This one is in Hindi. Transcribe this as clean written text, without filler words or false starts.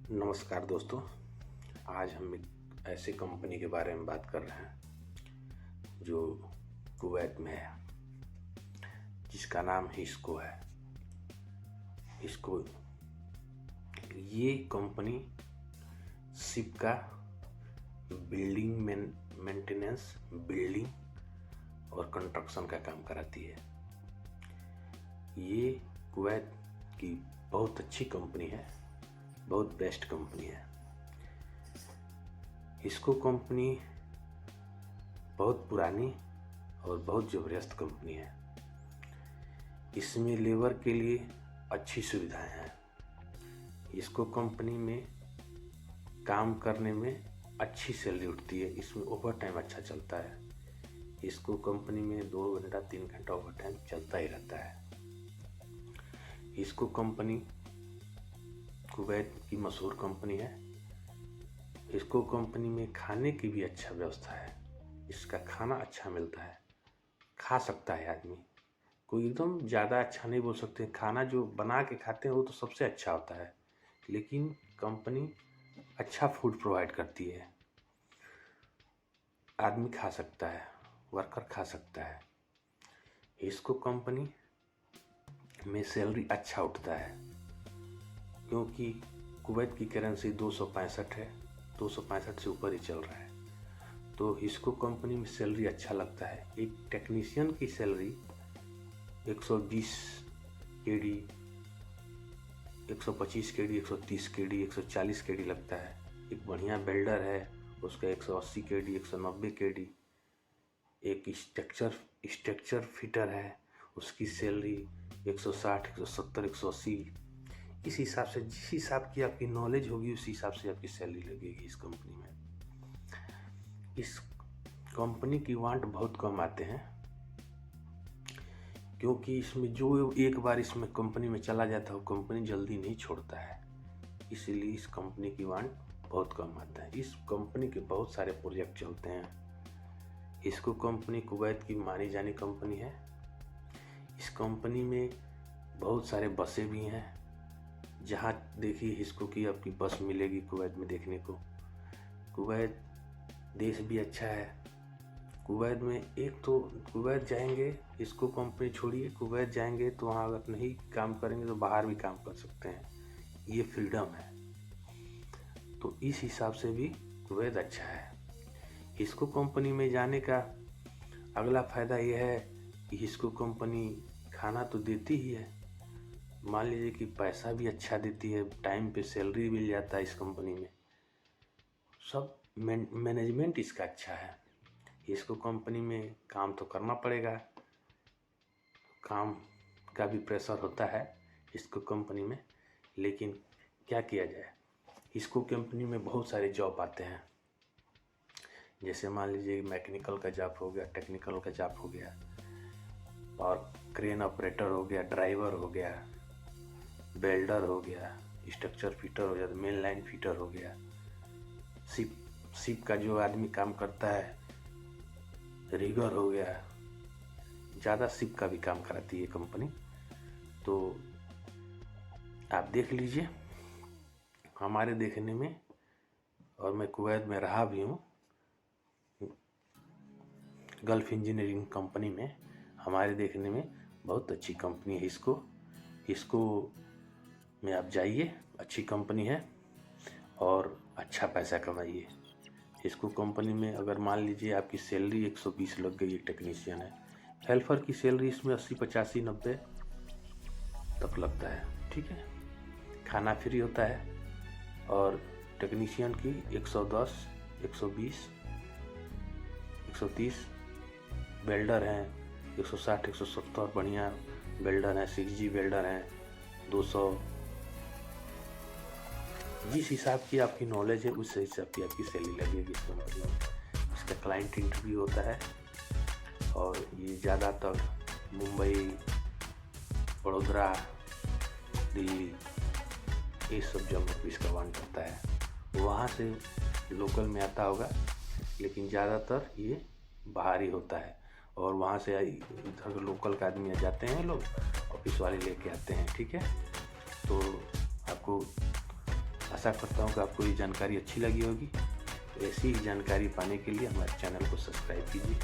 नमस्कार दोस्तों। आज हम एक ऐसे कंपनी के बारे में बात कर रहे हैं जो कुवैत में है, जिसका नाम हिस्को है। हिस्को ये कंपनी शिप का बिल्डिंग मेंटेनेंस, बिल्डिंग और कंस्ट्रक्शन का काम कराती है। ये कुवैत की बहुत अच्छी कंपनी है, बहुत बेस्ट कंपनी है। हिस्को कंपनी बहुत पुरानी और बहुत ज़बरदस्त कंपनी है। इसमें लेबर के लिए अच्छी सुविधाएं हैं। हिस्को कंपनी में काम करने में अच्छी सैलरी उठती है। इसमें ओवर टाइम अच्छा चलता है। हिस्को कंपनी में 2 घंटा 3 घंटा ओवर टाइम चलता ही रहता है। हिस्को कंपनी कुवैत की मशहूर कंपनी है। हिस्को कंपनी में खाने की भी अच्छा व्यवस्था है। इसका खाना अच्छा मिलता है, खा सकता है आदमी। कोई एकदम ज़्यादा अच्छा नहीं बोल सकते। खाना जो बना के खाते हैं वो तो सबसे अच्छा होता है, लेकिन कंपनी अच्छा फूड प्रोवाइड करती है। आदमी खा सकता है, वर्कर खा सकता है। हिस्को कंपनी में सैलरी अच्छा उठता है, क्योंकि कुवैत की करेंसी 265 है। 265 से ऊपर ही चल रहा है, तो हिस्को कंपनी में सैलरी अच्छा लगता है। एक टेक्नीशियन की salary 120 KD, 125 KD, 130 KD, 140 KD लगता है। एक बढ़िया बिल्डर है, उसका 180 केडी, 190 केडी। एक स्ट्रक्चर फिटर है, उसकी सैलरी 160, 170, 180। इस हिसाब से, जिस हिसाब की आपकी नॉलेज होगी उस हिसाब से आपकी सैलरी लगेगी इस कंपनी में। इस कंपनी की वांट बहुत कम आते हैं, क्योंकि इसमें जो एक बार इसमें कंपनी में चला जाता है वो कंपनी जल्दी नहीं छोड़ता है। इसीलिए इस कंपनी की वांट बहुत कम आता है। इस कंपनी के बहुत सारे प्रोजेक्ट चलते हैं। हिस्को कंपनी कुवैत की मानी जानी कंपनी है। इस कंपनी में बहुत सारे बसें भी हैं। जहाँ देखिए हिस्को की आपकी बस मिलेगी कुवैत में देखने को। कुवैत देश भी अच्छा है। कुवैत में एक तो कुवैत जाएंगे, हिस्को कंपनी छोड़िए, कुवैत जाएंगे तो वहाँ अगर नहीं काम करेंगे तो बाहर भी काम कर सकते हैं। ये फ्रीडम है, तो इस हिसाब से भी कुवैत अच्छा है। हिस्को कंपनी में जाने का अगला फ़ायदा यह है कि हिस्को कंपनी खाना तो देती ही है, मान लीजिए कि पैसा भी अच्छा देती है, टाइम पे सैलरी मिल जाता है इस कंपनी में। सब मैनेजमेंट इसका अच्छा है। इसको कंपनी में काम तो करना पड़ेगा, काम का भी प्रेशर होता है इसको कंपनी में, लेकिन क्या किया जाए। इसको कंपनी में बहुत सारे जॉब आते हैं। जैसे मान लीजिए मैकेनिकल का जॉब हो गया, टेक्निकल का जॉब हो गया, और क्रेन ऑपरेटर हो गया, ड्राइवर हो गया, वेल्डर हो गया, स्ट्रक्चर फिटर हो गया, मेन लाइन फिटर हो गया। शिप का जो आदमी काम करता है, रिगर हो गया। ज़्यादा शिप का भी काम कराती है कंपनी, तो आप देख लीजिए। हमारे देखने में, और मैं कुवैत में रहा भी हूँ गल्फ इंजीनियरिंग कंपनी में, हमारे देखने में बहुत अच्छी कंपनी है इसको में आप जाइए। अच्छी कंपनी है और अच्छा पैसा कमाइए। इसको कंपनी में अगर मान लीजिए आपकी सैलरी 120 लग गई, टेक्नीशियन है, हेल्पर की सैलरी इसमें 80, 85, 90 तक लगता है। ठीक है, खाना फ्री होता है। और टेक्नीशियन की 110, 120, 130। वेल्डर हैं 160, 170 बढ़िया वेल्डर हैं, 6G वेल्डर हैं 200। जिस हिसाब की आपकी नॉलेज है उस हिसाब की आपकी सैलरी लगेगी इस कंपनी में। इसका क्लाइंट इंटरव्यू होता है, और ये ज़्यादातर मुंबई, वडोदरा, दिल्ली, ये सब जगह पर इसका वांट करता है। वहाँ से लोकल में आता होगा, लेकिन ज़्यादातर ये बाहर ही होता है। और वहाँ से इधर लोकल का आदमी जाते हैं, लोग ऑफिस वाले लेके आते हैं। ठीक है, तो आपको आशा आशा करता हूँ कि आपको ये जानकारी अच्छी लगी होगी। तो ऐसी ही जानकारी पाने के लिए हमारे चैनल को सब्सक्राइब कीजिए।